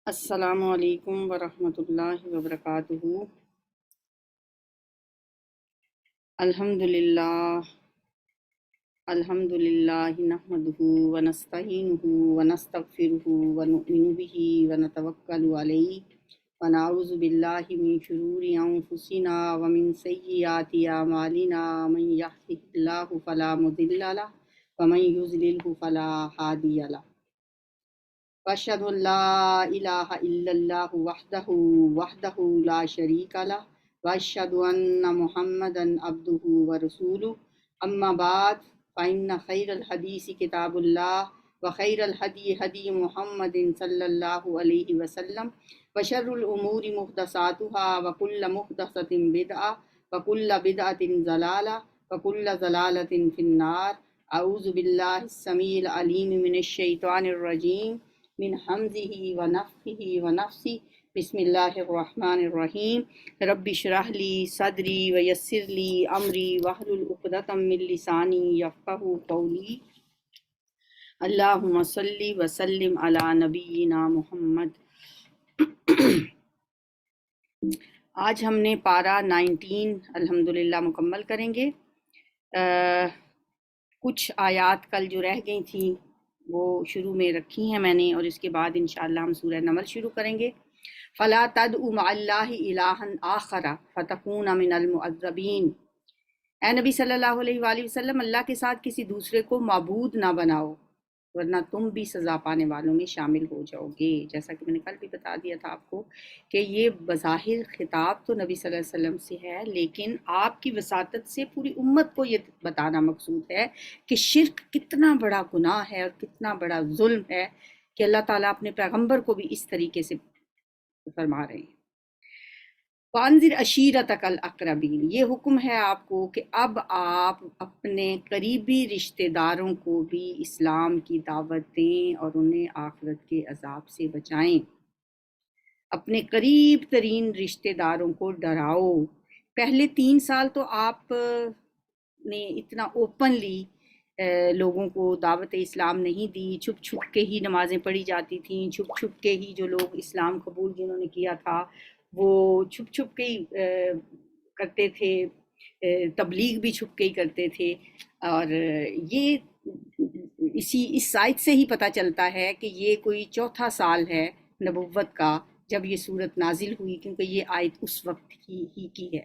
السلام علیکم ورحمۃ اللہ وبرکاتہ۔ الحمد للہ نحمدہ ونستعینہ ونستغفرہ ونؤمن بہ ونتوکل علیہ ونعوذ باللہ من شرور انفسنا ومن سیئات اعمالنا، من یہدہ اللہ فلا مضل لہ ومن یضللہ فلا ہادی لہ، واشہد ان لا الہ الا اللہ وحدہ لا شریک لہ، واشہد ان محمدا عبدہ ورسولہ، اما بعد فإن خیر الحدیث کتاب اللہ وخیر الہدی ہدی محمد صلی اللہ علیہ وسلم، وشر الامور محدثاتها وکل محدثۃ بدعہ وکل بدعۃ ضلالہ وکل ضلالۃ فی النار۔ اعوذ باللہ السمیع العلیم من الشیطان الرجیم، من حمزہ ونفخہ ونفثہ، بسم اللہ الرحمن الرحیم۔ رب اشرح لی صدری ویسر لی امری واحلل عقدۃ من لسانی یفقہوا قولی۔ اللہم صلی وسلم علی نبینا محمد۔ آج ہم نے پارہ 19 الحمدللہ مکمل کریں گے۔ کچھ آیات کل جو رہ گئی تھیں وہ شروع میں رکھی ہیں میں نے، اور اس کے بعد انشاءاللہ ہم سورہ نمل شروع کریں گے۔ فَلَا تَدْعُ مَعَ اللَّهِ إِلَٰهًا آخَرَ فَتَكُونَ مِنَ الْمُعَذَّبِينَ۔ اے نبی صلی اللہ علیہ وآلہ وسلم، اللہ کے ساتھ کسی دوسرے کو معبود نہ بناؤ، ورنہ تم بھی سزا پانے والوں میں شامل ہو جاؤ گے۔ جیسا کہ میں نے کل بھی بتا دیا تھا آپ کو کہ یہ بظاہر خطاب تو نبی صلی اللہ علیہ وسلم سے ہے، لیکن آپ کی وساطت سے پوری امت کو یہ بتانا مقصود ہے کہ شرک کتنا بڑا گناہ ہے اور کتنا بڑا ظلم ہے، کہ اللہ تعالیٰ اپنے پیغمبر کو بھی اس طریقے سے فرما رہے ہیں۔ وَأَنذِرْ عَشِيرَتَكَ الْأَقْرَبِينَ، یہ حکم ہے آپ کو کہ اب آپ اپنے قریبی رشتہ داروں کو بھی اسلام کی دعوت دیں اور انہیں آخرت کے عذاب سے بچائیں۔ اپنے قریب ترین رشتہ داروں کو ڈراؤ۔ پہلے 3 سال تو آپ نے اتنا اوپنلی لوگوں کو دعوت اسلام نہیں دی، چھپ چھپ کے ہی نمازیں پڑھی جاتی تھیں، چھپ چھپ کے ہی جو لوگ اسلام قبول جنہوں نے کیا تھا وہ چھپ چھپ کے ہی کرتے تھے، تبلیغ بھی چھپ کے ہی کرتے تھے، اور یہ اس آیت سے ہی پتہ چلتا ہے کہ یہ کوئی 4تھا سال ہے نبوت کا جب یہ صورت نازل ہوئی، کیونکہ یہ آیت اس وقت ہی کی ہے۔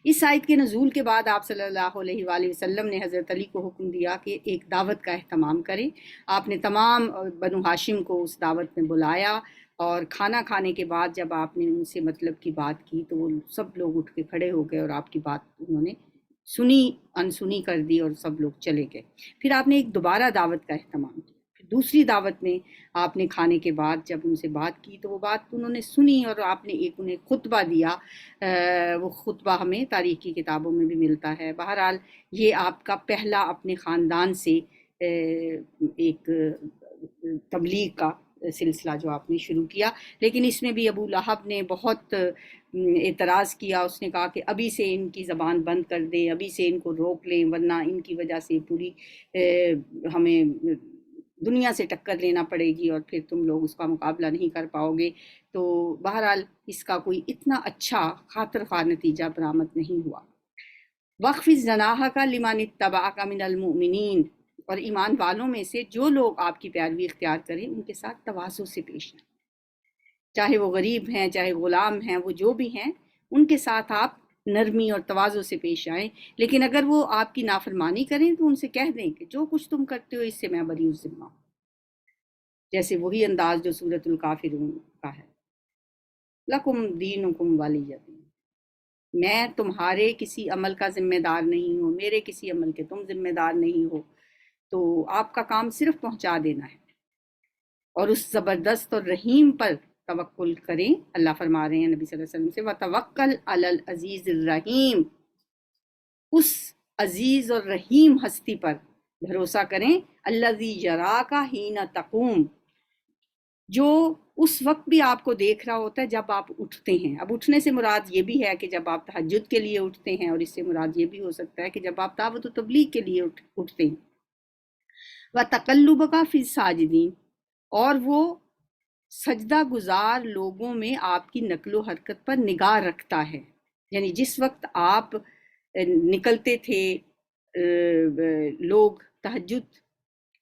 اس آیت کے نزول کے بعد آپ صلی اللہ علیہ وآلہ وسلم نے حضرت علی کو حکم دیا کہ ایک دعوت کا اہتمام کریں۔ آپ نے تمام بنو ہاشم کو اس دعوت میں بلایا، اور کھانا کھانے کے بعد جب آپ نے ان سے مطلب کی بات کی تو وہ سب لوگ اٹھ کے کھڑے ہو گئے اور آپ کی بات انہوں نے سنی انسنی کر دی اور سب لوگ چلے گئے۔ پھر آپ نے ایک دوبارہ دعوت کا اہتمام کیا۔ دوسری دعوت میں آپ نے کھانے کے بعد جب ان سے بات کی تو وہ بات انہوں نے سنی، اور آپ نے ایک انہیں خطبہ دیا۔ وہ خطبہ ہمیں تاریخ کی کتابوں میں بھی ملتا ہے۔ بہرحال یہ آپ کا پہلا اپنے خاندان سے ایک تبلیغ کا سلسلہ جو آپ نے شروع کیا، لیکن اس میں بھی ابو لہب نے بہت اعتراض کیا۔ اس نے کہا کہ ابھی سے ان کی زبان بند کر دیں، ابھی سے ان کو روک لیں، ورنہ ان کی وجہ سے پوری ہمیں دنیا سے ٹکر لینا پڑے گی اور پھر تم لوگ اس کا مقابلہ نہیں کر پاؤ گے۔ تو بہرحال اس کا کوئی اتنا اچھا خاطر خواہ نتیجہ برآمد نہیں ہوا۔ وَاخْفِضْ جَنَاحَكَ لِمَنِ اتَّبَعَكَ مِنَ الْمُؤْمِنِينَ، اور ایمان والوں میں سے جو لوگ آپ کی پیروی اختیار کریں ان کے ساتھ تواضع سے پیش آئیں، چاہے وہ غریب ہیں چاہے غلام ہیں، وہ جو بھی ہیں ان کے ساتھ آپ نرمی اور تواضع سے پیش آئیں۔ لیکن اگر وہ آپ کی نافرمانی کریں تو ان سے کہہ دیں کہ جو کچھ تم کرتے ہو اس سے میں بری الذمہ ہوں، جیسے وہی انداز جو سورۃ الکافرون کا ہے، لَکُمْ دِینُکُمْ وَلِیَّ دِین، میں تمہارے کسی عمل کا ذمہ دار نہیں ہوں، میرے کسی عمل کے تم ذمہ دار نہیں ہو، تو آپ کا کام صرف پہنچا دینا ہے، اور اس زبردست اور رحیم پر توکل کریں۔ اللہ فرما رہے ہیں نبی صلی اللہ علیہ وسلم سے، وَتَوَکَّلْ عَلَى الْعَزِیزِ الرَّحِیم، اس عزیز اور رحیم ہستی پر بھروسہ کریں، الَّذِی یَرَاکَ حِینَ تَقُومُ، جو اس وقت بھی آپ کو دیکھ رہا ہوتا ہے جب آپ اٹھتے ہیں۔ اب اٹھنے سے مراد یہ بھی ہے کہ جب آپ تہجد کے لیے اٹھتے ہیں، اور اس سے مراد یہ بھی ہو سکتا ہے کہ جب آپ دعوت و تبلیغ کے لیے اٹھتے ہیں۔ وَتَقَلُّبَكَ فِي السَّاجِدِينَ، اور وہ سجدہ گزار لوگوں میں آپ کی نقل و حرکت پر نگاہ رکھتا ہے. یعنی جس وقت آپ نکلتے تھے، لوگ تہجد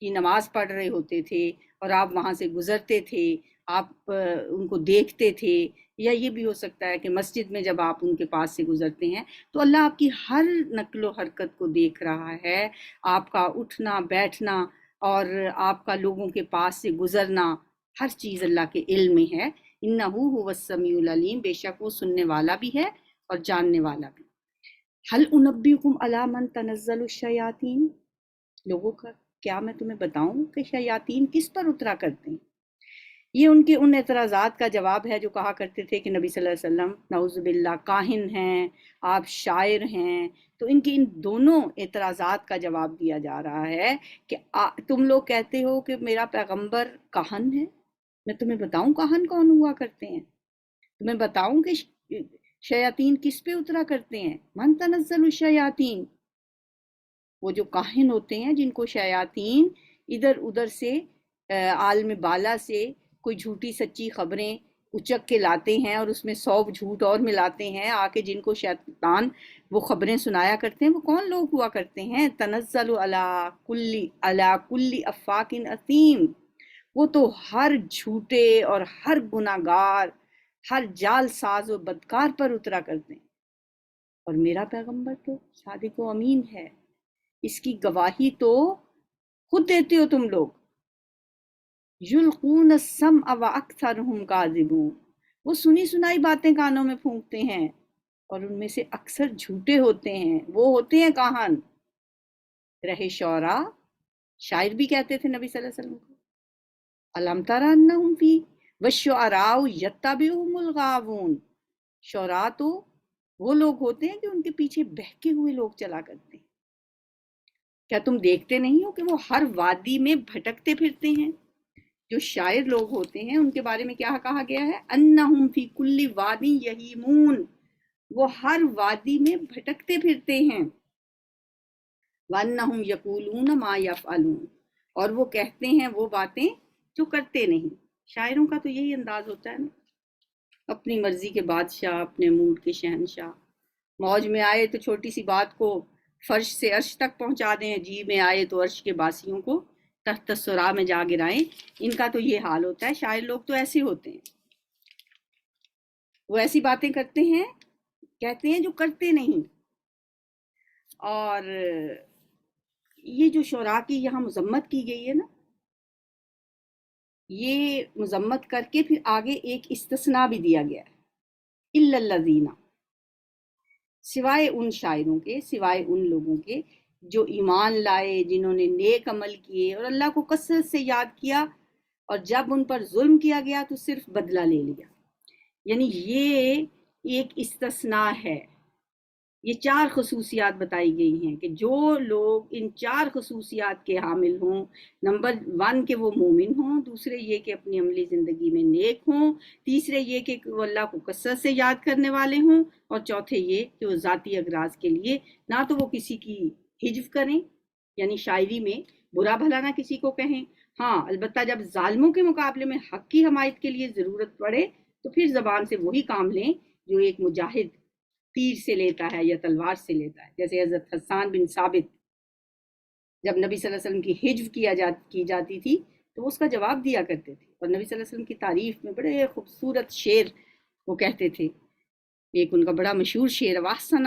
کی نماز پڑھ رہے ہوتے تھے اور آپ وہاں سے گزرتے تھے، آپ ان کو دیکھتے تھے، یا یہ بھی ہو سکتا ہے کہ مسجد میں جب آپ ان کے پاس سے گزرتے ہیں تو اللہ آپ کی ہر نقل و حرکت کو دیکھ رہا ہے، آپ کا اٹھنا بیٹھنا اور آپ کا لوگوں کے پاس سے گزرنا، ہر چیز اللہ کے علم میں ہے. انہ هو السمیع العلیم، بے شک وہ سننے والا بھی ہے اور جاننے والا بھی. هل انبئکم علی من تنزل الشیاطین، لوگوں کا کیا میں تمہیں بتاؤں کہ شیاطین کس پر اترا کرتے ہیں. یہ ان کے ان اعتراضات کا جواب ہے جو کہا کرتے تھے کہ نبی صلی اللہ علیہ وسلم نعوذ باللہ کاہن ہیں، آپ شاعر ہیں. تو ان کی ان دونوں اعتراضات کا جواب دیا جا رہا ہے کہ تم لوگ کہتے ہو کہ میرا پیغمبر کاہن ہے، میں تمہیں بتاؤں کاہن کون ہوا کرتے ہیں، تمہیں بتاؤں کہ شیاطین کس پہ اترا کرتے ہیں. من تنزل الشیاطین، وہ جو کاہن ہوتے ہیں جن کو شیاطین ادھر ادھر سے عالم بالا سے کوئی جھوٹی سچی خبریں اچک کے لاتے ہیں اور اس میں 100 جھوٹ اور ملاتے ہیں، آ کے جن کو شیطان وہ خبریں سنایا کرتے ہیں، وہ کون لوگ ہوا کرتے ہیں. تنزل علی کل افاک اثیم، وہ تو ہر جھوٹے اور ہر گناہگار، ہر جال ساز و بدکار پر اترا کرتے ہیں. اور میرا پیغمبر تو صادق و امین ہے، اس کی گواہی تو خود دیتے ہو تم لوگ. یلقون السمع واکثرهم کاذبون، وہ سنی سنائی باتیں کانوں میں پھونکتے ہیں اور ان میں سے اکثر جھوٹے ہوتے ہیں، وہ ہوتے ہیں کاہن. رہے شعراء، شاعر بھی کہتے تھے نبی صلی اللہ علیہ وسلم کو. الم تر انہم فی والشعراء یتبعہم الغاوون، شعراء تو وہ لوگ ہوتے ہیں کہ ان کے پیچھے بہکے ہوئے لوگ چلا کرتے ہیں. کیا تم دیکھتے نہیں ہو کہ وہ ہر وادی میں بھٹکتے پھرتے ہیں. جو شاعر لوگ ہوتے ہیں ان کے بارے میں کیا کہا گیا ہے، انہم فی کل وادی یہیمون، وہ ہر وادی میں بھٹکتے پھرتے ہیں. وانہم یقولون ما یفعلون، اور وہ کہتے ہیں وہ باتیں جو کرتے نہیں. شاعروں کا تو یہی انداز ہوتا ہے نا، اپنی مرضی کے بادشاہ، اپنے موڈ کے شہنشاہ. موج میں آئے تو چھوٹی سی بات کو فرش سے عرش تک پہنچا دیں، جی میں آئے تو عرش کے باسیوں کو تحت الثری میں جا گرائیں. ان کا تو یہ حال ہوتا ہے. شاعر لوگ تو ایسے ہوتے ہیں، وہ ایسی باتیں کرتے ہیں، کہتے ہیں جو کرتے نہیں. اور یہ جو شعراء کی یہاں مذمت کی گئی ہے نا، یہ مذمت کر کے پھر آگے ایک استثناء بھی دیا گیا ہے، الا الذین، سوائے ان شاعروں کے، سوائے ان لوگوں کے جو ایمان لائے، جنہوں نے نیک عمل کیے اور اللہ کو کثرت سے یاد کیا، اور جب ان پر ظلم کیا گیا تو صرف بدلہ لے لیا. یعنی یہ ایک استثناء ہے. یہ 4 خصوصیات بتائی گئی ہیں کہ جو لوگ ان 4 خصوصیات کے حامل ہوں، نمبر 1 کہ وہ مومن ہوں، دوسرے یہ کہ اپنی عملی زندگی میں نیک ہوں، تیسرے یہ کہ وہ اللہ کو کثرت سے یاد کرنے والے ہوں، اور چوتھے یہ کہ وہ ذاتی اغراض کے لیے نہ تو وہ کسی کی ہجو کریں، یعنی شاعری میں برا بھلا نہ کسی کو کہیں. ہاں البتہ جب ظالموں کے مقابلے میں حق کی حمایت کے لیے ضرورت پڑے تو پھر زبان سے وہی کام لیں جو ایک مجاہد تیر سے لیتا ہے یا تلوار سے لیتا ہے. جیسے حضرت حسان بن ثابت جب نبی صلی اللہ علیہ وسلم کی ہجو کی جاتی تھی تو وہ اس کا جواب دیا کرتے تھے، اور نبی صلی اللہ علیہ وسلم کی تعریف میں بڑے خوبصورت شعر وہ کہتے تھے. ایک ان کا بڑا مشہور شعر، وَأَحْسَنَ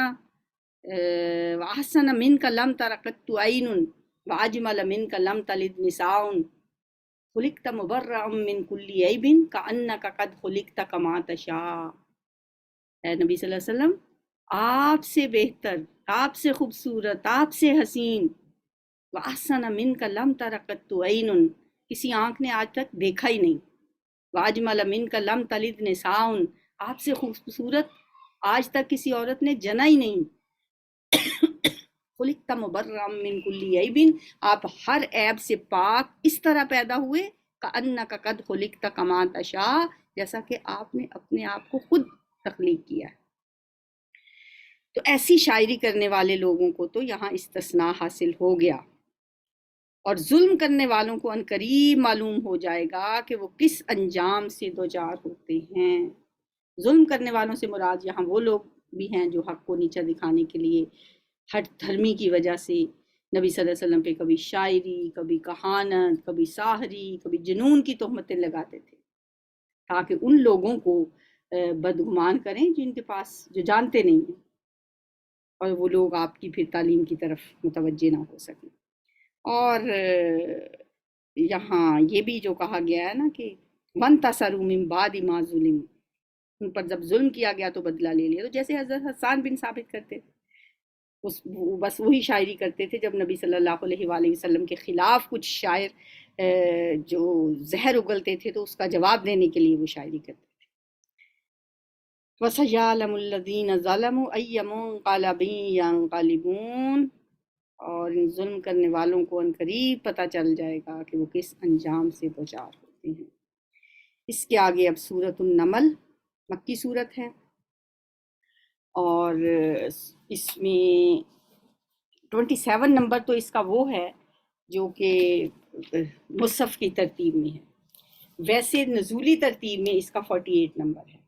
مِنْكَ لَمْ تَرَ قَطُّ عَيْنٌ وَأَجْمَلَ مِنْكَ لَمْ تَلِدْ نِسَاءٌ خُلِقْتَ مُبَرَّأً مِنْ كُلِّ عَيْبٍ كَأَنَّكَ قَدْ خُلِقْتَ كَمَا تَشَاءُ. اے نبی صلی اللہ علیہ وسلم، آپ سے بہتر، آپ سے خوبصورت، آپ سے حسین، وَأَحْسَنَ مِنْكَ لَمْ تَرَ قَطُّ عَيْنٌ، کسی آنکھ نے آج تک دیکھا ہی نہیں، وَأَجْمَلَ مِنْكَ لَمْ تَلِدْ نِسَاءٌ، آپ سے خوبصورت آج تک کسی عورت نے جنا ہی نہیں. خُلِقْتَ مُبَرَّأً مِنْ كُلِّ عَيْبٍ، آپ ہر عیب سے پاک اس طرح پیدا ہوئے، كَأَنَّكَ قَدْ خُلِقْتَ كَمَا تَشَاءُ، جیسا کہ آپ نے اپنے آپ کو خود تخلیق کیا ہے. تو ایسی شاعری کرنے والے لوگوں کو تو یہاں استثناء حاصل ہو گیا. اور ظلم کرنے والوں کو عنقریب معلوم ہو جائے گا کہ وہ کس انجام سے دوچار ہوتے ہیں۔ ظلم کرنے والوں سے مراد یہاں وہ لوگ بھی ہیں جو حق کو نیچا دکھانے کے لیے ہٹ دھرمی کی وجہ سے نبی صلی اللہ علیہ وسلم پہ کبھی شاعری، کبھی کہانت، کبھی ساحری، کبھی جنون کی تہمتیں لگاتے تھے، تاکہ ان لوگوں کو بدگمان کریں جن کے پاس جو جانتے نہیں ہیں، اور وہ لوگ آپ کی پھر تعلیم کی طرف متوجہ نہ ہو سکیں۔ اور یہاں یہ بھی جو کہا گیا ہے نا کہ وَانْتَصَرُوا مِن بَعْدِ مَا ظُلِمُوا، ان پر جب ظلم کیا گیا تو بدلہ لے لیا، تو جیسے حضرت حسان بن ثابت کرتے تھے، بس وہی شاعری کرتے تھے جب نبی صلی اللہ علیہ وآلہ وسلم کے خلاف کچھ شاعر جو زہر اگلتے تھے تو اس کا جواب دینے کے لیے وہ شاعری کرتے تھے۔ وَسَيَعْلَمُ الَّذِينَ ظَلَمُوا أَيَّ مُنقَلَبٍ يَنقَلِبُونَ، اور ان ظلم کرنے والوں کو عنقریب پتہ چل جائے گا کہ وہ کس انجام سے دوچار ہوتے ہیں۔ اس کے آگے اب سورۃ النمل مکی سورت ہے، اور اس میں 27 نمبر تو اس کا وہ ہے جو کہ مصحف کی ترتیب میں ہے، ویسے نزولی ترتیب میں اس کا 48 نمبر ہے۔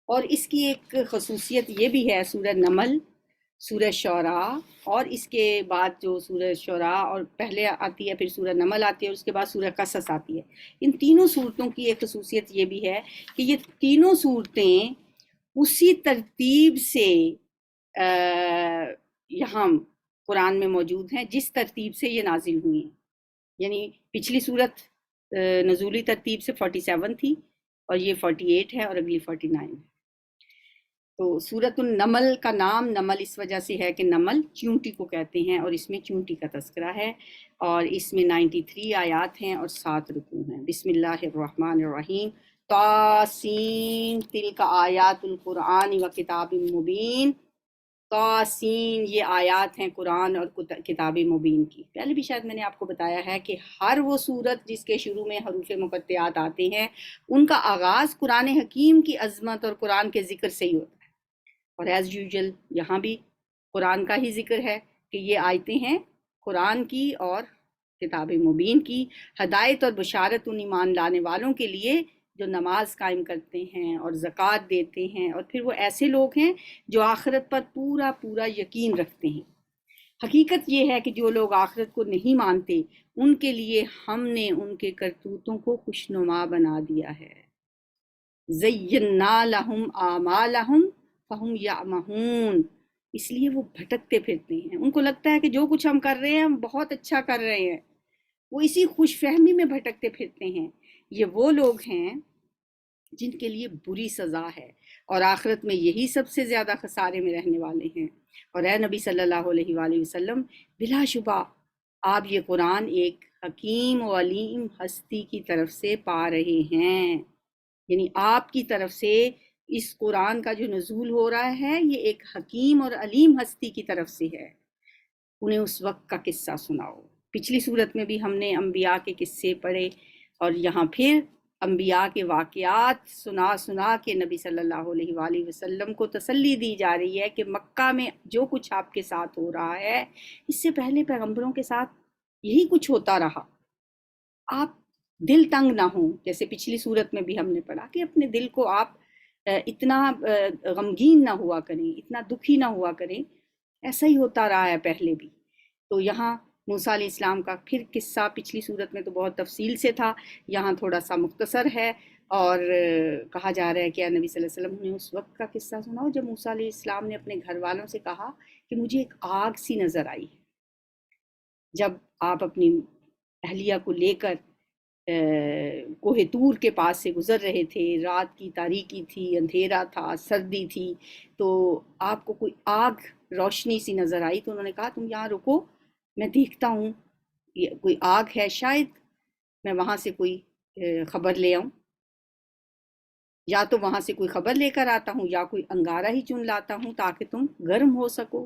اور اس کی ایک خصوصیت یہ بھی ہے، سورہ نمل، سورہ شعراء، اور اس کے بعد جو سورہ شعراء اور پہلے آتی ہے، پھر سورہ نمل آتی ہے، اور اس کے بعد سورہ قصص آتی ہے۔ ان تینوں صورتوں کی ایک خصوصیت یہ بھی ہے کہ یہ تینوں صورتیں اسی ترتیب سے یہاں قرآن میں موجود ہیں جس ترتیب سے یہ نازل ہوئی ہیں۔ یعنی پچھلی صورت نزولی ترتیب سے 47 تھی، اور یہ 48 ہے، اور اگلی 49 ہے۔ تو سورۃ النمل کا نام نمل اس وجہ سے ہے کہ نمل چیونٹی کو کہتے ہیں، اور اس میں چیونٹی کا تذکرہ ہے، اور اس میں 93 آیات ہیں اور 7 رکوع ہیں۔ بسم اللہ الرحمن الرحیم۔ طاسین تلک آیات القرآن و کتاب مبین۔ طاسین یہ آیات ہیں قرآن اور کتاب مبین کی۔ پہلے بھی شاید میں نے آپ کو بتایا ہے کہ ہر وہ سورت جس کے شروع میں حروف مقطعات آتے ہیں ان کا آغاز قرآن حکیم کی عظمت اور قرآن کے ذکر سے ہی ہوتا ہے، اور ایز یوزول یہاں بھی قرآن کا ہی ذکر ہے کہ یہ آیتیں ہیں قرآن کی اور کتاب مبین کی، ہدایت اور بشارت ان ایمان لانے والوں کے لیے جو نماز قائم کرتے ہیں اور زکوٰۃ دیتے ہیں، اور پھر وہ ایسے لوگ ہیں جو آخرت پر پورا پورا یقین رکھتے ہیں۔ حقیقت یہ ہے کہ جو لوگ آخرت کو نہیں مانتے ان کے لیے ہم نے ان کے کرتوتوں کو خوشنما بنا دیا ہے۔ زینا لہم اعمالہم فہم یعمہون، اس لیے وہ بھٹکتے پھرتے ہیں، ان کو لگتا ہے کہ جو کچھ ہم کر رہے ہیں ہم بہت اچھا کر رہے ہیں، وہ اسی خوش فہمی میں بھٹکتے پھرتے ہیں۔ یہ وہ لوگ ہیں جن کے لیے بری سزا ہے، اور آخرت میں یہی سب سے زیادہ خسارے میں رہنے والے ہیں۔ اور اے نبی صلی اللہ علیہ وآلہ وسلم، بلا شبہ آپ یہ قرآن ایک حکیم و علیم ہستی کی طرف سے پا رہے ہیں، یعنی آپ کی طرف سے اس قرآن کا جو نزول ہو رہا ہے یہ ایک حکیم اور علیم ہستی کی طرف سے ہے۔ انہیں اس وقت کا قصہ سناؤ۔ پچھلی صورت میں بھی ہم نے انبیاء کے قصے پڑھے، اور یہاں پھر انبیاء کے واقعات سنا سنا کے نبی صلی اللہ علیہ وآلہ وسلم کو تسلی دی جا رہی ہے کہ مکہ میں جو کچھ آپ کے ساتھ ہو رہا ہے اس سے پہلے پیغمبروں کے ساتھ یہی کچھ ہوتا رہا۔ آپ دل تنگ نہ ہوں، جیسے پچھلی صورت میں بھی ہم نے پڑھا کہ اپنے دل کو آپ اتنا غمگین نہ ہوا کریں، اتنا دکھی نہ ہوا کریں، ایسا ہی ہوتا رہا ہے پہلے بھی۔ تو یہاں موسیٰ علیہ السلام کا پھر قصہ پچھلی صورت میں تو بہت تفصیل سے تھا، یہاں تھوڑا سا مختصر ہے، اور کہا جا رہا ہے کہ نبی صلی اللہ علیہ وسلم نے اس وقت کا قصہ سناؤ جب موسیٰ علیہ السلام نے اپنے گھر والوں سے کہا کہ مجھے ایک آگ سی نظر آئی ہے، جب آپ اپنی اہلیہ کو لے کر کوہ طور کے پاس سے گزر رہے تھے، رات کی تاریکی تھی، اندھیرا تھا، سردی تھی، تو آپ کو کوئی آگ روشنی سی نظر آئی، تو انہوں نے کہا تم یہاں رکو، میں دیکھتا ہوں یہ کوئی آگ ہے، شاید میں وہاں سے کوئی خبر لے آؤں، یا تو وہاں سے کوئی خبر لے کر آتا ہوں یا کوئی انگارہ ہی چن لاتا ہوں تاکہ تم گرم ہو سکو۔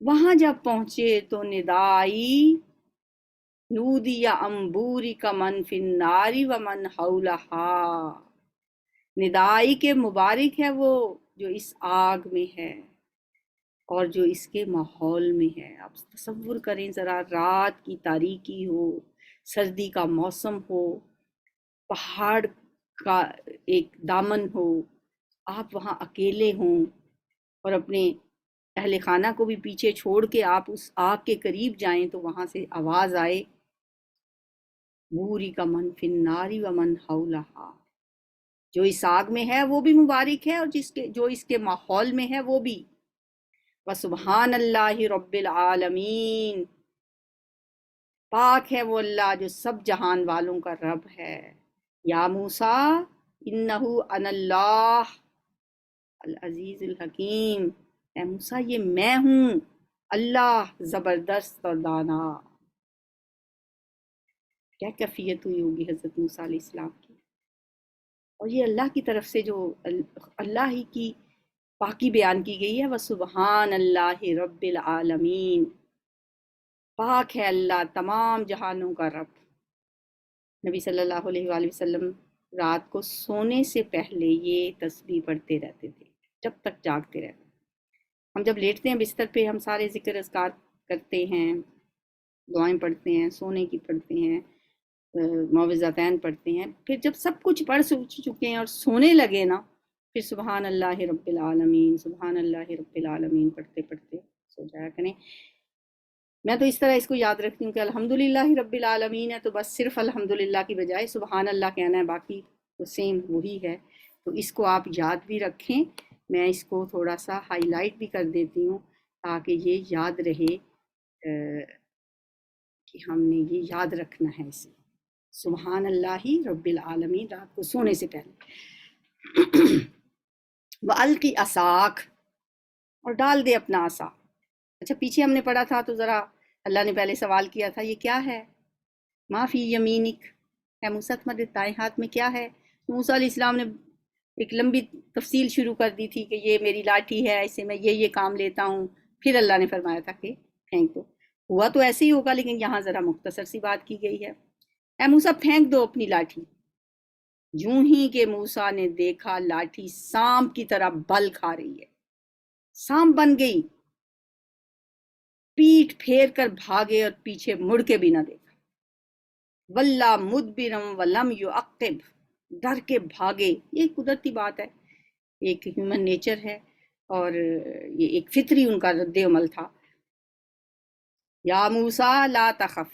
وہاں جب پہنچے تو ندائی نودی یا امبوری کا من فی النار و من حولہا، ندائی کے مبارک ہے وہ جو اس آگ میں ہے اور جو اس کے ماحول میں ہے۔ آپ تصور کریں ذرا، رات کی تاریکی ہو، سردی کا موسم ہو، پہاڑ کا ایک دامن ہو، آپ وہاں اکیلے ہوں اور اپنے اہل خانہ کو بھی پیچھے چھوڑ کے آپ اس آگ کے قریب جائیں تو وہاں سے آواز آئے، بوری کا من فی النار و من حولہا، جو اس آگ میں ہے وہ بھی مبارک ہے اور جو اس کے ماحول میں ہے وہ بھی۔ وسبحان اللہ رب العالمین، پاک ہے وہ اللہ جو سب جہان والوں کا رب ہے۔ یا موسیٰ انہو انا اللہ العزیز الحکیم، اے موسیٰ یہ میں ہوں اللہ زبردست اور دانا۔ کیا کیفیت ہوئی ہوگی حضرت موسیٰ علیہ السلام کی، اور یہ اللہ کی طرف سے جو اللہ ہی کی پاکی بیان کی گئی ہے۔ وسبحان اللہ رب العالمین، پاک ہے اللہ تمام جہانوں کا رب۔ نبی صلی اللہ علیہ وآلہ وسلم رات کو سونے سے پہلے یہ تسبیح پڑھتے رہتے تھے جب تک جاگتے رہتے۔ ہم جب لیٹتے ہیں بستر پہ ہم سارے ذکر اذکار کرتے ہیں، دعائیں پڑھتے ہیں، سونے کی پڑھتے ہیں، معوذتین پڑھتے ہیں، پھر جب سب کچھ پڑھ چکے ہیں اور سونے لگے نا، پھر سبحان اللہ رب العالمین، سبحان اللہ رب العالمین پڑھتے پڑھتے سو جایا کریں۔ میں تو اس طرح اس کو یاد رکھتی ہوں کہ الحمدللہ رب العالمین ہے تو بس صرف الحمدللہ کی بجائے سبحان اللہ کہنا ہے، باقی تو سیم وہی ہے۔ تو اس کو آپ یاد بھی رکھیں، میں اس کو تھوڑا سا ہائی لائٹ بھی کر دیتی ہوں تاکہ یہ یاد رہے کہ ہم نے یہ یاد رکھنا ہے اسے، سبحان اللہ رب العالمین رات کو سونے سے پہلے۔ وَأَلْقِ عَصَاكَ، اور ڈال دے اپنا عصا۔ اچھا پیچھے ہم نے پڑھا تھا تو ذرا اللہ نے پہلے سوال کیا تھا یہ کیا ہے؟ ما فی یمینک، اے موسیٰ تمہارے دائیں ہاتھ میں کیا ہے؟ موسیٰ علیہ السلام نے ایک لمبی تفصیل شروع کر دی تھی کہ یہ میری لاٹھی ہے، اسے میں یہ کام لیتا ہوں، پھر اللہ نے فرمایا تھا کہ پھینک دو۔ ہوا تو ایسے ہی ہوگا لیکن یہاں ذرا مختصر سی بات کی گئی ہے۔ اے موسیٰ پھینک دو اپنی لاٹھی۔ جوں ہی کہ موسیٰ نے دیکھا لاٹھی سانپ کی طرح بل کھا رہی ہے، سانپ بن گئی، پیٹ پھیر کر بھاگے اور پیچھے مڑ کے بھی نہ دیکھا۔ وَلَّا مُدْبِرًا وَلَمْ يُعَقِّبْ، ڈر کے بھاگے۔ یہ قدرتی بات ہے، ایک ہیومن نیچر ہے اور یہ ایک فطری ان کا رد عمل تھا۔ یا موسیٰ لا تخف،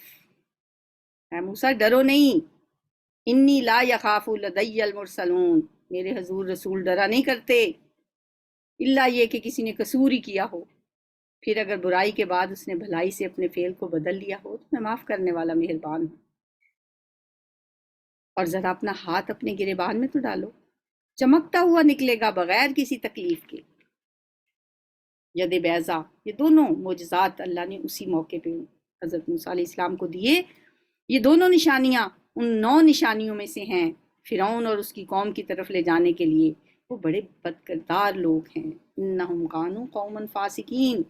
اے موسیٰ ڈرو نہیں، انی لا یخاف لدی المرسلون، میرے حضور رسول ڈرا نہیں کرتے، الا یہ کہ کسی نے قصور ہی کیا ہو، پھر اگر برائی کے بعد اس نے بھلائی سے اپنے فعل کو بدل لیا ہو تو میں معاف کرنے والا مہربان ہوں۔ اور ذرا اپنا ہاتھ اپنے گریبان میں تو ڈالو، چمکتا ہوا نکلے گا بغیر کسی تکلیف کے۔ ید بیضا، یہ دونوں معجزات اللہ نے اسی موقع پہ حضرت موسیٰ علیہ السلام کو دیے۔ یہ دونوں نشانیاں ان 9 نشانیوں میں سے ہیں فرعون اور اس کی قوم کی طرف لے جانے کے لیے۔ وہ بڑے بد کردار لوگ ہیں۔ انہم کانوا قوما فاسقین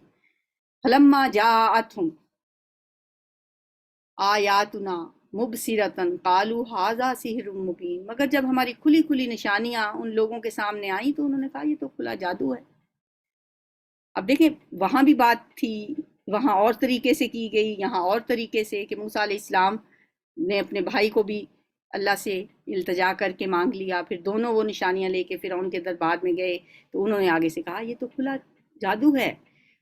فلما جاءتہم آیاتنا مبصرۃ قالوا ھذا سحر مبین، مگر جب ہماری کھلی کھلی نشانیاں ان لوگوں کے سامنے آئیں تو انہوں نے کہا یہ تو کھلا جادو ہے۔ اب دیکھیں وہاں بھی بات تھی، وہاں اور طریقے سے کی گئی، یہاں اور طریقے سے کہ موسیٰ علیہ السلام نے اپنے بھائی کو بھی اللہ سے التجا کر کے مانگ لیا، پھر دونوں وہ نشانیاں لے کے فرعون کے دربار میں گئے تو انہوں نے آگے سے کہا یہ تو کھلا جادو ہے۔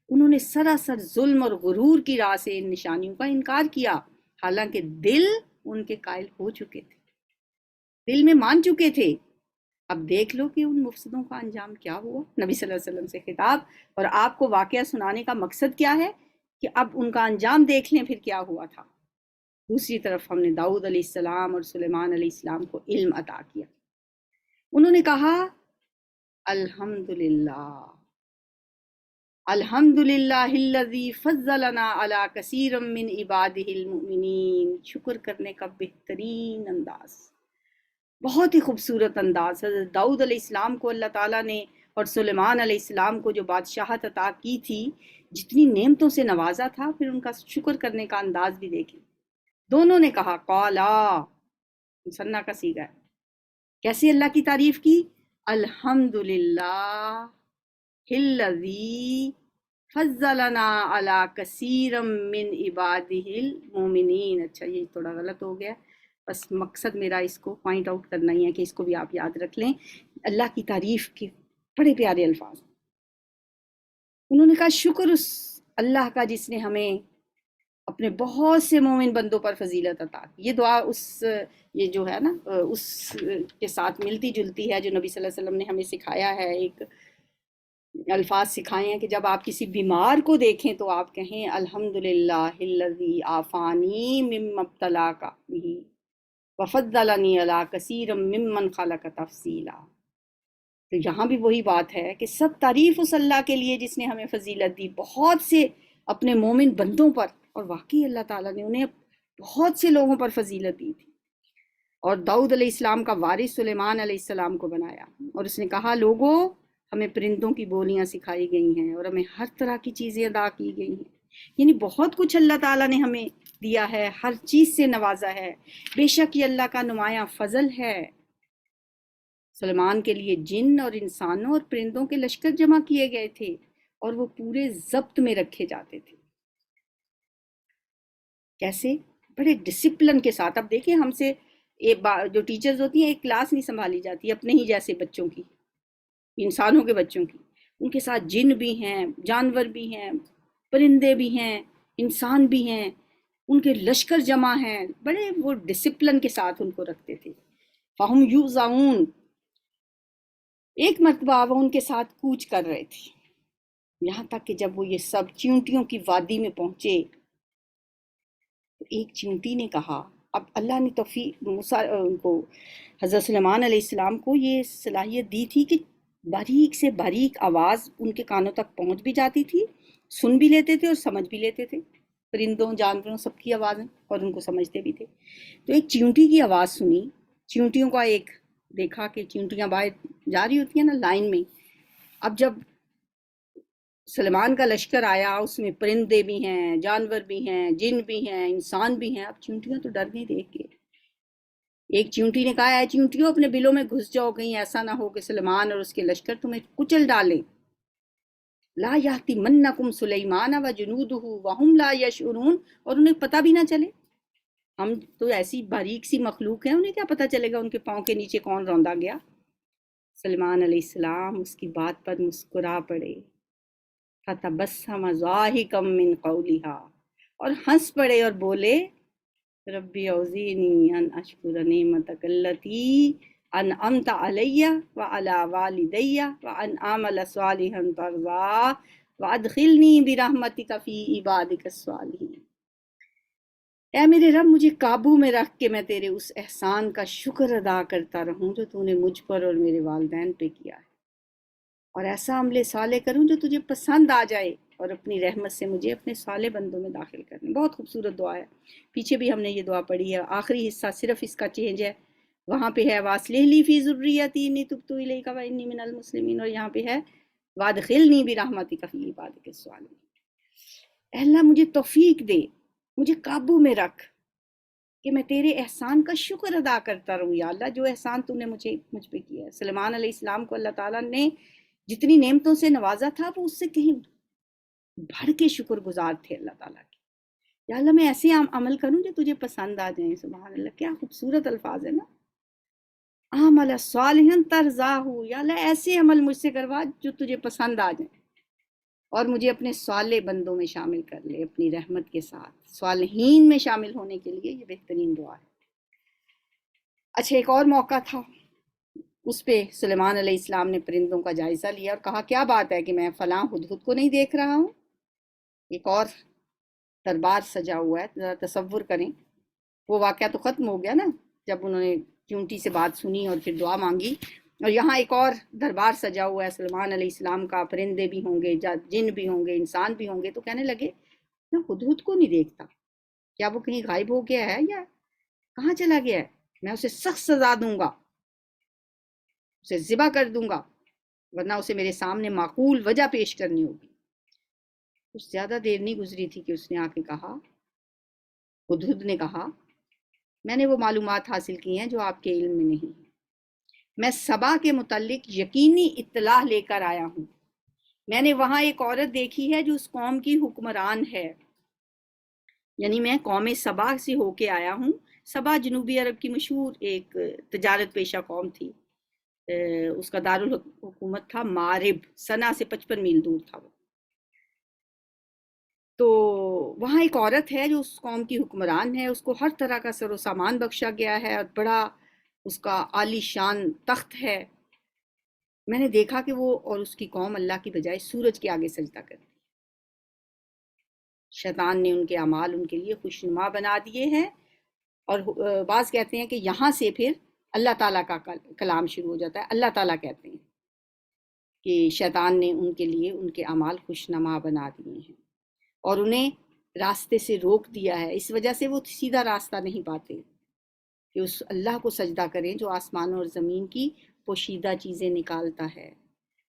انہوں نے سراسر ظلم اور غرور کی راہ سے ان نشانیوں کا انکار کیا، حالانکہ دل ان کے قائل ہو چکے تھے، دل میں مان چکے تھے۔ اب دیکھ لو کہ ان مفسدوں کا انجام کیا ہوا۔ نبی صلی اللہ علیہ وسلم سے خطاب، اور آپ کو واقعہ سنانے کا مقصد کیا ہے کہ اب ان کا انجام دیکھ لیں پھر کیا ہوا تھا۔ دوسری طرف ہم نے داؤد علیہ السلام اور سلیمان علیہ السلام کو علم عطا کیا۔ انہوں نے کہا الحمدللہ، الحمدللہ الذی فضلنا علی کثیر من عبادہ المؤمنین، شکر کرنے کا بہترین انداز، بہت ہی خوبصورت انداز۔ حضرت داؤد علیہ السلام کو اللہ تعالیٰ نے اور سلیمان علیہ السلام کو جو بادشاہت عطا کی تھی، جتنی نعمتوں سے نوازا تھا، پھر ان کا شکر کرنے کا انداز بھی دیکھیں۔ دونوں نے کہا قالا، مثنیٰ کا صیغہ ہے، کیسے اللہ کی تعریف کی؟ الحمدللہ الذی فضلنا علی کثیر من عبادہ المؤمنین. اچھا یہ تھوڑا غلط ہو گیا، بس مقصد میرا اس کو پوائنٹ آؤٹ کرنا ہی ہے کہ اس کو بھی آپ یاد رکھ لیں. اللہ کی تعریف کے بڑے پیارے الفاظ. انہوں نے کہا شکر اس اللہ کا جس نے ہمیں اپنے بہت سے مومن بندوں پر فضیلت عطا کی. یہ دعا یہ جو ہے نا اس کے ساتھ ملتی جلتی ہے جو نبی صلی اللہ علیہ وسلم نے ہمیں سکھایا ہے. ایک الفاظ سکھائے ہیں کہ جب آپ کسی بیمار کو دیکھیں تو آپ کہیں الحمدللہ الذی عافانی مما ابتلاک بہ وفضلنی علی کثیر ممن خلق تفصیلا. تو یہاں بھی وہی بات ہے کہ سب تعریف اس اللہ کے لیے جس نے ہمیں فضیلت دی بہت سے اپنے مومن بندوں پر. اور واقعی اللہ تعالیٰ نے انہیں بہت سے لوگوں پر فضیلت دی تھی. اور داؤد علیہ السلام کا وارث سلیمان علیہ السلام کو بنایا، اور اس نے کہا لوگوں ہمیں پرندوں کی بولیاں سکھائی گئی ہیں اور ہمیں ہر طرح کی چیزیں ادا کی گئی ہیں. یعنی بہت کچھ اللہ تعالیٰ نے ہمیں دیا ہے، ہر چیز سے نوازا ہے. بے شک یہ اللہ کا نمایاں فضل ہے. سلیمان کے لیے جن اور انسانوں اور پرندوں کے لشکر جمع کیے گئے تھے اور وہ پورے ضبط میں رکھے جاتے تھے. کیسے؟ بڑے ڈسپلن کے ساتھ. اب دیکھیں ہم سے جو ٹیچرز ہوتی ہیں ایک کلاس نہیں سنبھالی جاتی اپنے ہی جیسے بچوں کی، انسانوں کے بچوں کی. ان کے ساتھ جن بھی ہیں، جانور بھی ہیں، پرندے بھی ہیں، انسان بھی ہیں، ان کے لشکر جمع ہیں. بڑے وہ ڈسپلن کے ساتھ ان کو رکھتے تھے. فہم یوزعون. ایک مرتبہ وہ ان کے ساتھ کوچ کر رہے تھے، یہاں تک کہ جب وہ یہ سب چیونٹیوں کی وادی میں پہنچے تو ایک چیونٹی نے کہا. اب اللہ نے توفیق ان کو حضرت سلیمان علیہ السلام کو یہ صلاحیت دی تھی کہ باریک سے باریک آواز ان کے کانوں تک پہنچ بھی جاتی تھی، سن بھی لیتے تھے اور سمجھ بھی لیتے تھے. پرندوں جانوروں سب کی آوازیں، اور ان کو سمجھتے بھی تھے. تو ایک چیونٹی کی آواز سنی. چیونٹیوں کا ایک دیکھا کہ چیونٹیاں باہر جا رہی ہوتی ہیں نا لائن میں. اب جب سلیمان کا لشکر آیا اس میں پرندے بھی ہیں، جانور بھی ہیں، جن بھی ہیں، انسان بھی ہیں. اب چیونٹیاں تو ڈر گئی دیکھ کے. ایک چیونٹی نے کہا ہے چیونٹیوں اپنے بلوں میں گھس جاؤ، کہیں ایسا نہ ہو کہ سلیمان اور اس کے لشکر تمہیں کچل ڈالیں. لا یحطمنکم سلیمان وجنودہ وہم لا یشعرون. اور انہیں پتہ بھی نہ چلے. ہم تو ایسی باریک سی مخلوق ہیں، انہیں کیا پتہ چلے گا ان کے پاؤں کے نیچے کون روندا گیا. سلیمان علیہ السلام اس کی بات پر مسکرا پڑے. فتبسم ضاحکا من قولها. اور ہنس پڑے اور بولے ربی اوزینی ان اشکر نعمتک التی انعمت علی وعلی والدی وان اعمل صالحا ترضاه وادخلنی برحمتک فی عبادک الصالحین. اے میرے رب مجھے قابو میں رکھ کے میں تیرے اس احسان کا شکر ادا کرتا رہوں جو تو نے مجھ پر اور میرے والدین پہ کیا ہے، اور ایسا عمل صالح کروں جو تجھے پسند آ جائے، اور اپنی رحمت سے مجھے اپنے صالح بندوں میں داخل کرنے. بہت خوبصورت دعا ہے. پیچھے بھی ہم نے یہ دعا پڑھی ہے. آخری حصہ صرف اس کا چینج ہے. وہاں پہ ہے وَأَصْلِحْ لِي فِي ذُرِّيَّتِي إِنِّي تُبْتُ إِلَيْكَ وَإِنِّي مِنَ الْمُسْلِمِينَ. اور یہاں پہ ہے وَأَدْخِلْنِي بِرَحْمَتِكَ فِي عِبَادِكَ الصَّالِحِينَ. اے اللہ مجھے توفیق دے، مجھے قابو میں رکھ کہ میں تیرے احسان کا شکر ادا کرتا رہوں. یا اللہ جو احسان تو نے مجھ پہ کیا ہے. سلیمان علیہ السلام کو اللہ تعالیٰ نے جتنی نعمتوں سے نوازا تھا وہ اس سے کہیں بڑھ کے شکر گزار تھے اللہ تعالیٰ کی. یا اللہ میں ایسے عمل کروں جو تجھے پسند آ جائیں. سبحان اللہ، کیا خوبصورت الفاظ ہے نا. عمل صالحا ترضاہ. یا اللہ ایسے عمل مجھ سے کروا جو تجھے پسند آ جائیں، اور مجھے اپنے صالح بندوں میں شامل کر لے اپنی رحمت کے ساتھ. صالحین میں شامل ہونے کے لیے یہ بہترین دعا ہے. اچھا ایک اور موقع تھا، اس پہ سلیمان علیہ السلام نے پرندوں کا جائزہ لیا اور کہا کیا بات ہے کہ میں فلاں ہدہد کو نہیں دیکھ رہا ہوں. ایک اور دربار سجا ہوا ہے، ذرا تصور کریں. وہ واقعہ تو ختم ہو گیا نا جب انہوں نے چونٹی سے بات سنی اور پھر دعا مانگی، اور یہاں ایک اور دربار سجا ہوا ہے سلیمان علیہ السلام کا. پرندے بھی ہوں گے، جن بھی ہوں گے، انسان بھی ہوں گے. تو کہنے لگے میں ہدہد کو نہیں دیکھتا، کیا وہ کہیں غائب ہو گیا ہے یا کہاں چلا گیا ہے؟ میں اسے سخت سزا دوں گا، اسے ذبح کر دوں گا، ورنہ اسے میرے سامنے معقول وجہ پیش کرنی ہوگی. کچھ زیادہ دیر نہیں گزری تھی کہ اس نے آ کے کہا، ہدہد نے کہا میں نے وہ معلومات حاصل کی ہیں جو آپ کے علم میں نہیں. میں سبا کے متعلق یقینی اطلاع لے کر آیا ہوں. میں نے وہاں ایک عورت دیکھی ہے جو اس قوم کی حکمران ہے، یعنی میں قوم سبا سے ہو کے آیا ہوں۔ سبا جنوبی عرب کی مشہور ایک تجارت پیشہ قوم تھی، اس کا دارالحکومت تھا مارب، سنا سے 55 میل دور تھا وہ۔ تو وہاں ایک عورت ہے جو اس قوم کی حکمران ہے، اس کو ہر طرح کا سر و سامان بخشا گیا ہے اور بڑا اس کا عالی شان تخت ہے۔ میں نے دیکھا کہ وہ اور اس کی قوم اللہ کی بجائے سورج کے آگے سجدہ کرتی۔ شیطان نے ان کے اعمال ان کے لیے خوشنما بنا دیے ہیں، اور بعض کہتے ہیں کہ یہاں سے پھر اللہ تعالیٰ کا کلام شروع ہو جاتا ہے۔ اللہ تعالیٰ کہتے ہیں کہ شیطان نے ان کے لیے ان کے اعمال خوشنما بنا دیے ہیں اور انہیں راستے سے روک دیا ہے، اس وجہ سے وہ سیدھا راستہ نہیں پاتے کہ اس اللہ کو سجدہ کریں جو آسمان اور زمین کی پوشیدہ چیزیں نکالتا ہے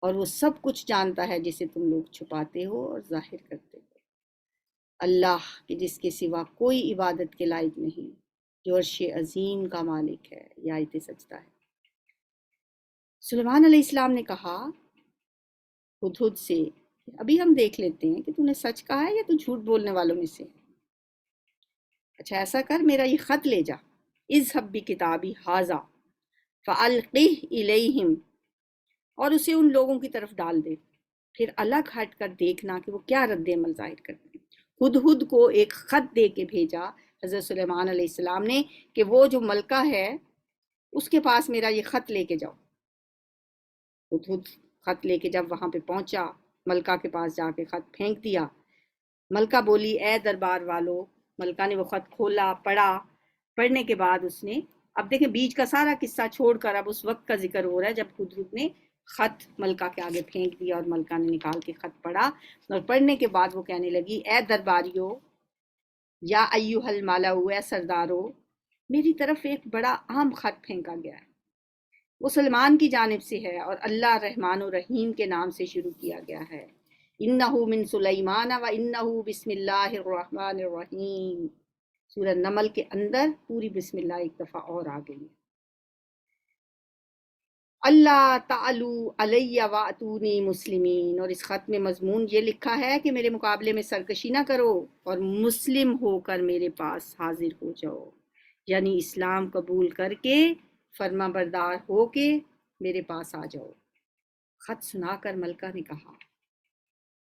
اور وہ سب کچھ جانتا ہے جسے تم لوگ چھپاتے ہو اور ظاہر کرتے ہو۔ اللہ کہ جس کے سوا کوئی عبادت کے لائق نہیں، جو عرش عظیم کا مالک ہے۔ یہ آیت سجدہ ہے۔ سلیمان علیہ السلام نے کہا ہدہد سے، ابھی ہم دیکھ لیتے ہیں کہ تو نے سچ کہا ہے یا تو جھوٹ بولنے والوں میں سے۔ اچھا ایسا کر، میرا یہ خط لے جا، اذهب بکتابی ھذا فالقہ الیہم، اور اسے ان لوگوں کی طرف ڈال دے، پھر الگ ہٹ کر دیکھنا کہ وہ کیا رد عمل ظاہر کرتے ہیں۔ ہدہد کو ایک خط دے کے بھیجا حضرت سلیمان علیہ السلام نے کہ وہ جو ملکہ ہے اس کے پاس میرا یہ خط لے کے جاؤ۔ ہدہد خط لے کے جب وہاں پہ پہنچا، ملکہ کے پاس جا کے خط پھینک دیا۔ ملکہ بولی اے دربار والو، ملکہ نے وہ خط کھولا، پڑھا، پڑھنے کے بعد اس نے، اب دیکھیں بیچ کا سارا قصہ چھوڑ کر اب اس وقت کا ذکر ہو رہا ہے جب ہدہد نے خط ملکہ کے آگے پھینک دیا اور ملکہ نے نکال کے خط پڑھا، اور پڑھنے کے بعد وہ کہنے لگی اے درباریو، یا ایوہ الملأ، اے سردارو، میری طرف ایک بڑا اہم خط پھینکا گیا ہے، وہ سلمان کی جانب سے ہے اور اللہ رحمان و رحیم کے نام سے شروع کیا گیا ہے۔ انہو من سلیمان و انہو بسم اللہ الرحمن الرحیم۔ سورہ نمل کے اندر پوری بسم اللہ ایک دفعہ اور آ گئی ہے۔ اللہ تعالو علی واتونی مسلمین، اور اس خط میں مضمون یہ لکھا ہے کہ میرے مقابلے میں سرکشی نہ کرو اور مسلم ہو کر میرے پاس حاضر ہو جاؤ، یعنی اسلام قبول کر کے فرما بردار ہو کے میرے پاس آ جاؤ۔ خط سنا کر ملکہ نے کہا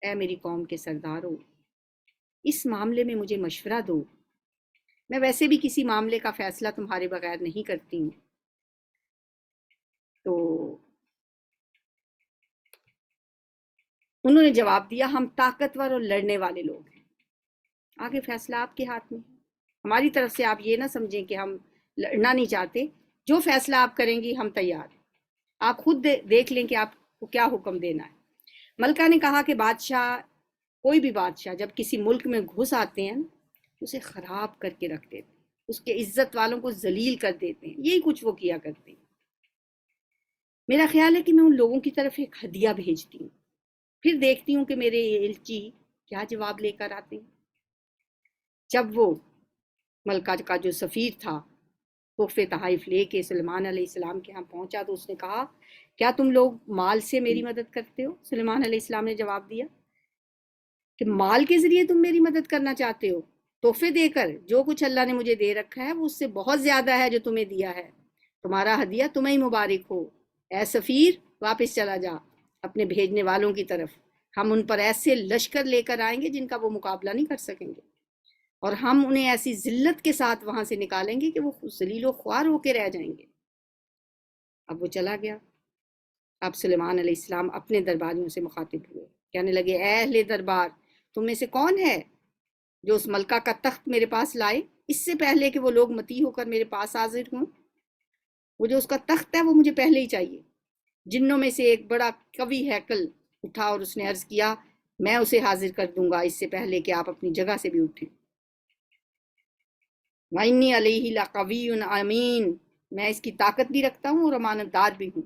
اے میری قوم کے سردارو، اس معاملے میں مجھے مشورہ دو، میں ویسے بھی کسی معاملے کا فیصلہ تمہارے بغیر نہیں کرتی ہوں۔ تو انہوں نے جواب دیا ہم طاقتور اور لڑنے والے لوگ ہیں، آگے فیصلہ آپ کے ہاتھ میں ہے، ہماری طرف سے آپ یہ نہ سمجھیں کہ ہم لڑنا نہیں چاہتے، جو فیصلہ آپ کریں گی ہم تیار ہیں، آپ خود دیکھ لیں کہ آپ کو کیا حکم دینا ہے۔ ملکہ نے کہا کہ بادشاہ، کوئی بھی بادشاہ جب کسی ملک میں گھس آتے ہیں اسے خراب کر کے رکھ دیتے ہیں، اس کے عزت والوں کو ذلیل کر دیتے ہیں، یہی کچھ وہ کیا کرتے ہیں۔ میرا خیال ہے کہ میں ان لوگوں کی طرف ایک ہدیہ بھیجتی ہوں، پھر دیکھتی ہوں کہ میرے الچی کیا جواب لے کر آتے ہیں۔ جب وہ ملکہ کا جو سفیر تھا تحفے تحائف لے کے سلیمان علیہ السلام کے ہاں پہنچا تو اس نے کہا کیا تم لوگ مال سے میری مدد کرتے ہو؟ سلیمان علیہ السلام نے جواب دیا کہ مال کے ذریعے تم میری مدد کرنا چاہتے ہو؟ تحفے دے کر، جو کچھ اللہ نے مجھے دے رکھا ہے وہ اس سے بہت زیادہ ہے جو تمہیں دیا ہے، تمہارا ہدیہ تمہیں ہی مبارک ہو۔ اے سفیر واپس چلا جا اپنے بھیجنے والوں کی طرف، ہم ان پر ایسے لشکر لے کر آئیں گے جن کا وہ مقابلہ نہیں کر سکیں گے، اور ہم انہیں ایسی ذلت کے ساتھ وہاں سے نکالیں گے کہ وہ ذلیل و خوار ہو کے رہ جائیں گے۔ اب وہ چلا گیا۔ اب سلیمان علیہ السلام اپنے درباریوں سے مخاطب ہوئے، کہنے لگے اے اہل دربار، تم میں سے کون ہے جو اس ملکہ کا تخت میرے پاس لائے اس سے پہلے کہ وہ لوگ متی ہو کر میرے پاس حاضر ہوں؟ وہ جو اس کا تخت ہے وہ مجھے پہلے ہی چاہیے۔ جنوں میں سے ایک بڑا قوی ہیکل اٹھا اور اس نے عرض کیا میں اسے حاضر کر دوں گا اس سے پہلے کہ آپ اپنی جگہ سے بھی اٹھیں۔ وَإِنِّي عَلَيْهِ لَقَوِيٌّ أَمِينٌ، میں اس کی طاقت بھی رکھتا ہوں اور امانت دار بھی ہوں۔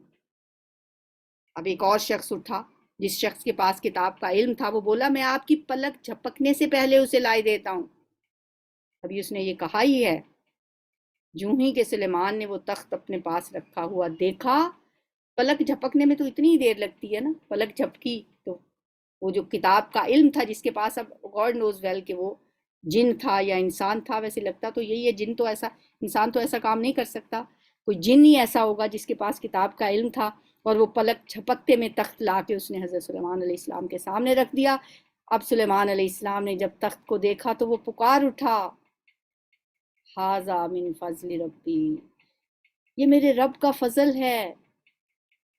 اب ایک اور شخص اٹھا، جس شخص کے پاس کتاب کا علم تھا، وہ بولا میں آپ کی پلک جھپکنے سے پہلے اسے لائے دیتا ہوں۔ ابھی اس نے یہ کہا ہی ہے، جوں ہی کہ سلیمان نے وہ تخت اپنے پاس رکھا ہوا دیکھا، پلک جھپکنے میں تو اتنی ہی دیر لگتی ہے نا، پلک جھپکی تو وہ جو کتاب کا علم تھا جس کے پاس، اب گاڈ نوز ویل کہ وہ جن تھا یا انسان تھا، ویسے لگتا تو یہی ہے، جن تو ایسا، انسان تو ایسا کام نہیں کر سکتا، کوئی جن ہی ایسا ہوگا جس کے پاس کتاب کا علم تھا، اور وہ پلک جھپکتے میں تخت لا کے اس نے حضرت سلیمان علیہ السلام کے سامنے رکھ دیا۔ اب سلیمان علیہ السلام نے جب تخت کو دیکھا تو وہ پکار اٹھا، ھذا من فضل ربی، یہ میرے رب کا فضل ہے۔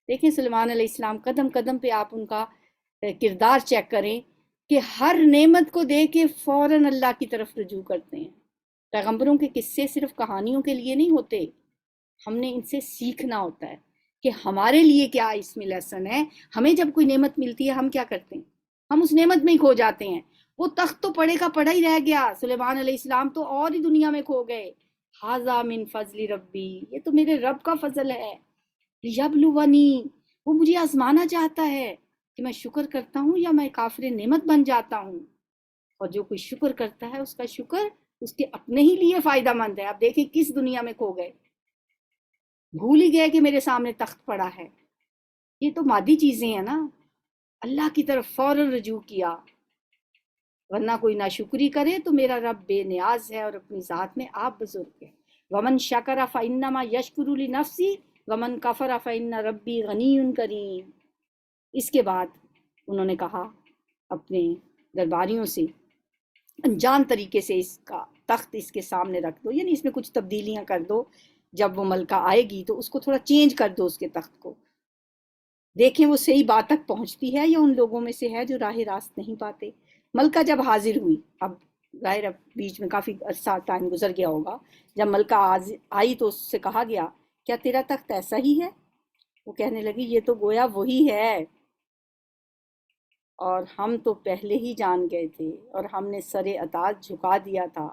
دیکھیں سلیمان علیہ السلام، قدم قدم پہ آپ ان کا کردار چیک کریں کہ ہر نعمت کو دیکھ کے فوراً اللہ کی طرف رجوع کرتے ہیں۔ پیغمبروں کے قصے صرف کہانیوں کے لیے نہیں ہوتے، ہم نے ان سے سیکھنا ہوتا ہے کہ ہمارے لیے کیا اس میں لیسن ہے۔ ہمیں جب کوئی نعمت ملتی ہے ہم کیا کرتے ہیں؟ ہم اس نعمت میں ہی کھو جاتے ہیں۔ وہ تخت تو پڑے کا پڑا ہی رہ گیا، سلیمان علیہ السلام تو اور ہی دنیا میں کھو گئے۔ ھذا من فضل ربی، یہ تو میرے رب کا فضل ہے، یبلونی، وہ مجھے آزمانا چاہتا ہے کہ میں شکر کرتا ہوں یا میں کافر نعمت بن جاتا ہوں۔ اور جو کوئی شکر کرتا ہے اس کا شکر اس کے اپنے ہی لیے فائدہ مند ہے۔ آپ دیکھیں کس دنیا میں کھو گئے، بھول ہی گئے کہ میرے سامنے تخت پڑا ہے۔ یہ تو مادی چیزیں ہیں نا، اللہ کی طرف فوراً رجوع کیا، ورنہ کوئی ناشکری کرے تو میرا رب بے نیاز ہے اور اپنی ذات میں آپ بزرگ ہے۔ ومن شکر فانما یشکر لنفسی ومن کفر فان ربی غنی کریم۔ اس کے بعد انہوں نے کہا اپنے درباریوں سے، انجان طریقے سے اس کا تخت اس کے سامنے رکھ دو، یعنی اس میں کچھ تبدیلیاں کر دو، جب وہ ملکہ آئے گی تو اس کو تھوڑا چینج کر دو، اس کے تخت کو، دیکھیں وہ صحیح بات تک پہنچتی ہے یا ان لوگوں میں سے ہے جو راہ راست نہیں پاتے۔ ملکہ جب حاضر ہوئی، اب ظاہر اب بیچ میں کافی عرصہ ٹائم گزر گیا ہوگا، جب ملکہ آئی تو اس سے کہا گیا کیا تیرا تخت ایسا ہی ہے؟ وہ کہنے لگی یہ تو گویا وہی ہے، اور ہم تو پہلے ہی جان گئے تھے اور ہم نے سر اطاعت جھکا دیا تھا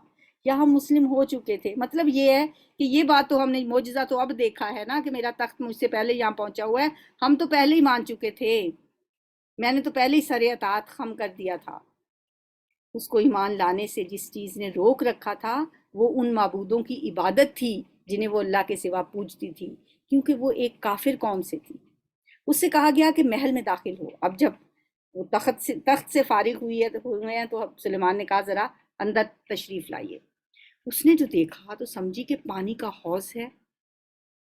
یا ہم مسلم ہو چکے تھے۔ مطلب یہ ہے کہ یہ بات تو ہم نے، معجزہ تو اب دیکھا ہے نا کہ میرا تخت مجھ سے پہلے یہاں پہنچا ہوا ہے، ہم تو پہلے ہی مان چکے تھے، میں نے تو پہلے ہی سر اطاعت خم کر دیا تھا۔ اس کو ایمان لانے سے جس چیز نے روک رکھا تھا وہ ان معبودوں کی عبادت تھی جنہیں وہ اللہ کے سوا پوجتی تھی، کیونکہ وہ ایک کافر قوم سے تھی۔ اس سے کہا گیا کہ محل میں داخل ہو۔ اب جب وہ تخت سے فارغ ہوئے ہیں تو سلیمان نے کہا ذرا اندر تشریف لائیے۔ اس نے جو دیکھا تو سمجھی کہ پانی کا حوض ہے،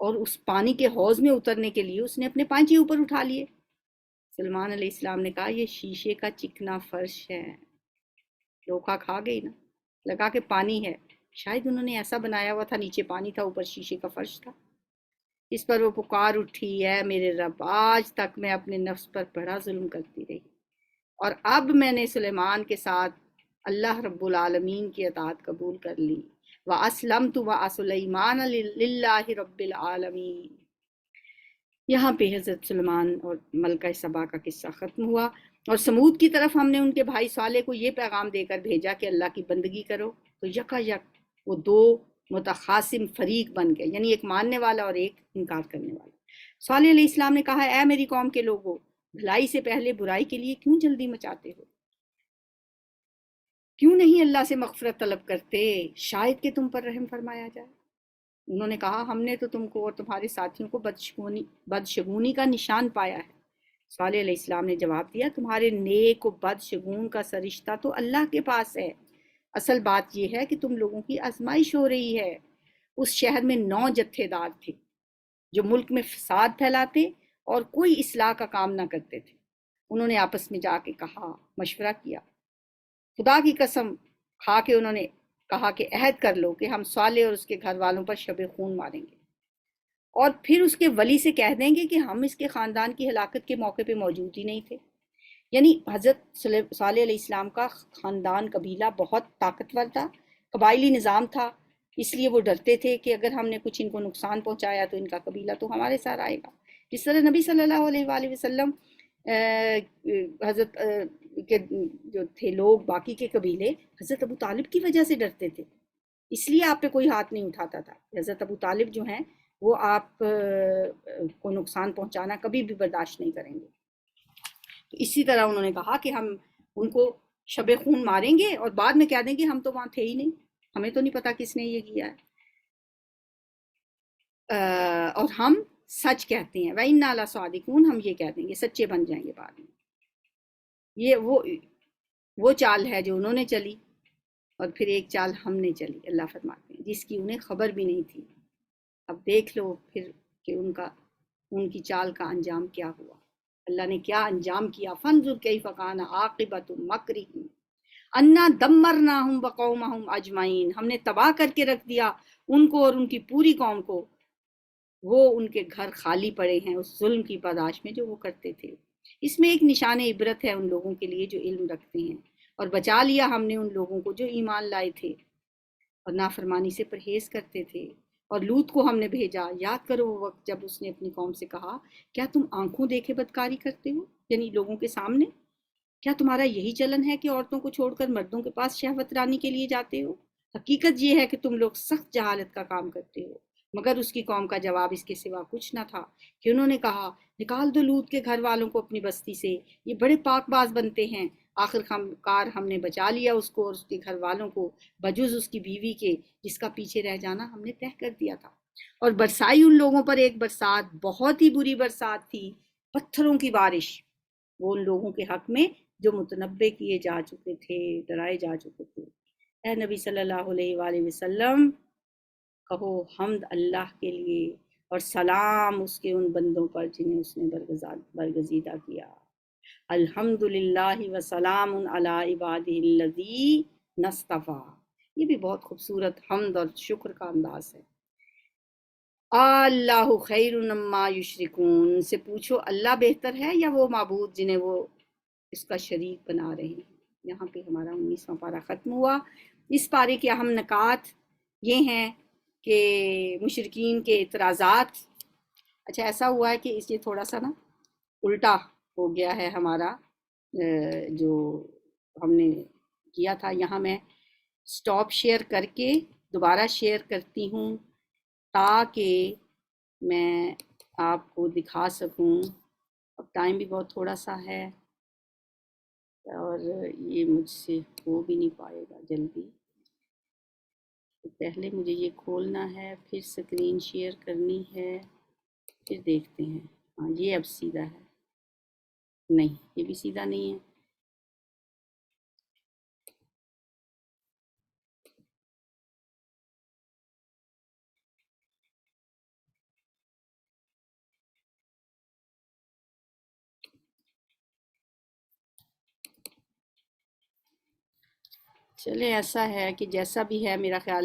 اور اس پانی کے حوض میں اترنے کے لیے اس نے اپنے پانچے اوپر اٹھا لیے۔ سلیمان علیہ السلام نے کہا یہ شیشے کا چکنا فرش ہے۔ دھوکا کھا گئی نا، لگا کہ پانی ہے، شاید انہوں نے ایسا بنایا ہوا تھا، نیچے پانی تھا اوپر شیشے کا فرش تھا۔ اس پر وہ پکار اٹھی، ہے میرے رب، آج تک میں اپنے نفس پر بڑا ظلم کرتی رہی، اور اب میں نے سلیمان کے ساتھ اللہ رب العالمین کی اطاعت قبول کر لی۔ وَأَسْلَمْتُ وَأَسْلَيْمَانَ لِلَّهِ رَبِّ الْعَالَمِينَ۔ یہاں پہ حضرت سلیمان اور ملکہ سبا کا قصہ ختم ہوا، اور سمود کی طرف ہم نے ان کے بھائی صالح کو یہ پیغام دے کر بھیجا کہ اللہ کی بندگی کرو، تو یکا یک وہ دو متخاصم فریق بن گئے، یعنی ایک ماننے والا اور ایک انکار کرنے والا۔ صالح علیہ السلام نے کہا اے میری قوم کے لوگوں، بھلائی سے پہلے برائی کے لیے کیوں جلدی مچاتے ہو؟ کیوں نہیں اللہ سے مغفرت طلب کرتے، شاید کہ تم پر رحم فرمایا جائے۔ انہوں نے کہا ہم نے تو تم کو اور تمہارے ساتھیوں کو بدشگونی کا نشان پایا ہے۔ صالح علیہ السلام نے جواب دیا تمہارے نیک و بدشگون کا سرشتہ تو اللہ کے پاس ہے، اصل بات یہ ہے کہ تم لوگوں کی آزمائش ہو رہی ہے۔ اس شہر میں 9 جتھے دار تھے جو ملک میں فساد پھیلاتے اور کوئی اصلاح کا کام نہ کرتے تھے۔ انہوں نے آپس میں جا کے کہا، مشورہ کیا، خدا کی قسم کھا کے انہوں نے کہا کہ عہد کر لو کہ ہم صالح اور اس کے گھر والوں پر شب خون ماریں گے، اور پھر اس کے ولی سے کہہ دیں گے کہ ہم اس کے خاندان کی ہلاکت کے موقع پہ موجود ہی نہیں تھے۔ یعنی حضرت صالح علیہ السلام کا خاندان قبیلہ بہت طاقتور تھا، قبائلی نظام تھا، اس لیے وہ ڈرتے تھے کہ اگر ہم نے کچھ ان کو نقصان پہنچایا تو ان کا قبیلہ تو ہمارے ساتھ آئے گا۔ جس طرح نبی صلی اللہ علیہ وآلہ وسلم حضرت کے جو تھے لوگ باقی کے قبیلے حضرت ابو طالب کی وجہ سے ڈرتے تھے، اس لیے آپ پہ کوئی ہاتھ نہیں اٹھاتا تھا۔ حضرت ابو طالب جو ہیں وہ آپ کو نقصان پہنچانا کبھی بھی برداشت نہیں کریں گے۔ اسی طرح انہوں نے کہا کہ ہم ان کو شب خون ماریں گے اور بعد میں کہہ دیں گے ہم تو وہاں تھے ہی نہیں، ہمیں تو نہیں پتا کس نے یہ کیا ہے، اور ہم سچ کہتے ہیں، وَإِنَّا لَصَادِقُونَ، ہم یہ کہہ دیں گے، سچے بن جائیں گے بعد میں۔ یہ وہ چال ہے جو انہوں نے چلی، اور پھر ایک چال ہم نے چلی، اللہ فرماتے ہیں، جس کی انہیں خبر بھی نہیں تھی۔ اب دیکھ لو پھر کہ ان کی چال کا انجام کیا ہوا، اللہ نے کیا انجام کیا۔ فانظر کیف کان عاقبۃ مکرہم انا دمرناہم وقومہم اجمعین، ہم نے تباہ کر کے رکھ دیا ان کو اور ان کی پوری قوم کو، وہ ان کے گھر خالی پڑے ہیں اس ظلم کی پاداش میں جو وہ کرتے تھے۔ اس میں ایک نشان عبرت ہے ان لوگوں کے لیے جو علم رکھتے ہیں، اور بچا لیا ہم نے ان لوگوں کو جو ایمان لائے تھے اور نافرمانی سے پرہیز کرتے تھے۔ اور لوط کو ہم نے بھیجا، یاد کرو وہ وقت جب اس نے اپنی قوم سے کہا، کیا تم آنکھوں دیکھے بدکاری کرتے ہو، یعنی لوگوں کے سامنے؟ کیا تمہارا یہی چلن ہے کہ عورتوں کو چھوڑ کر مردوں کے پاس شہوت رانی کے لیے جاتے ہو؟ حقیقت یہ ہے کہ تم لوگ سخت جہالت کا کام کرتے ہو۔ مگر اس کی قوم کا جواب اس کے سوا کچھ نہ تھا کہ انہوں نے کہا، نکال دو لوط کے گھر والوں کو اپنی بستی سے، یہ بڑے پاک باز بنتے ہیں۔ آخر کار ہم نے بچا لیا اس کو اور اس کے گھر والوں کو، بجز اس کی بیوی کے جس کا پیچھے رہ جانا ہم نے طے کر دیا تھا۔ اور برسائی ان لوگوں پر ایک برسات، بہت ہی بری برسات تھی، پتھروں کی بارش، وہ ان لوگوں کے حق میں جو متنبع کیے جا چکے تھے، ڈرائے جا چکے تھے۔ اے نبی صلی اللہ علیہ وآلہ وسلم، کہو حمد اللہ کے لیے اور سلام اس کے ان بندوں پر جنہیں اس نے برگزیدہ کیا۔ الحمد للہ وسلام علی عبادہ الذین اصطفیٰ، یہ بھی بہت خوبصورت حمد اور شکر کا انداز ہے۔ اللہ خیر مما یشرکون، ان سے پوچھو اللہ بہتر ہے یا وہ معبود جنہیں وہ اس کا شریک بنا رہے ہیں۔ یہاں پہ ہمارا 19واں پارہ ختم ہوا۔ اس پارے کے اہم نکات یہ ہیں کہ مشرکین کے اعتراضات، اچھا ایسا ہوا ہے کہ اس یہ تھوڑا سا نا الٹا ہو گیا ہے ہمارا جو ہم نے کیا تھا۔ یہاں میں سٹاپ شیئر کر کے دوبارہ شیئر کرتی ہوں تاکہ میں آپ کو دکھا سکوں۔ اب ٹائم بھی بہت تھوڑا سا ہے اور یہ مجھ سے ہو بھی نہیں پائے گا جلدی، تو پہلے مجھے یہ کھولنا ہے، پھر سکرین شیئر کرنی ہے، پھر دیکھتے ہیں۔ ہاں یہ اب سیدھا ہے، نہیں یہ بھی سیدھا نہیں ہے۔ چلے ایسا ہے کہ جیسا بھی ہے، میرا خیال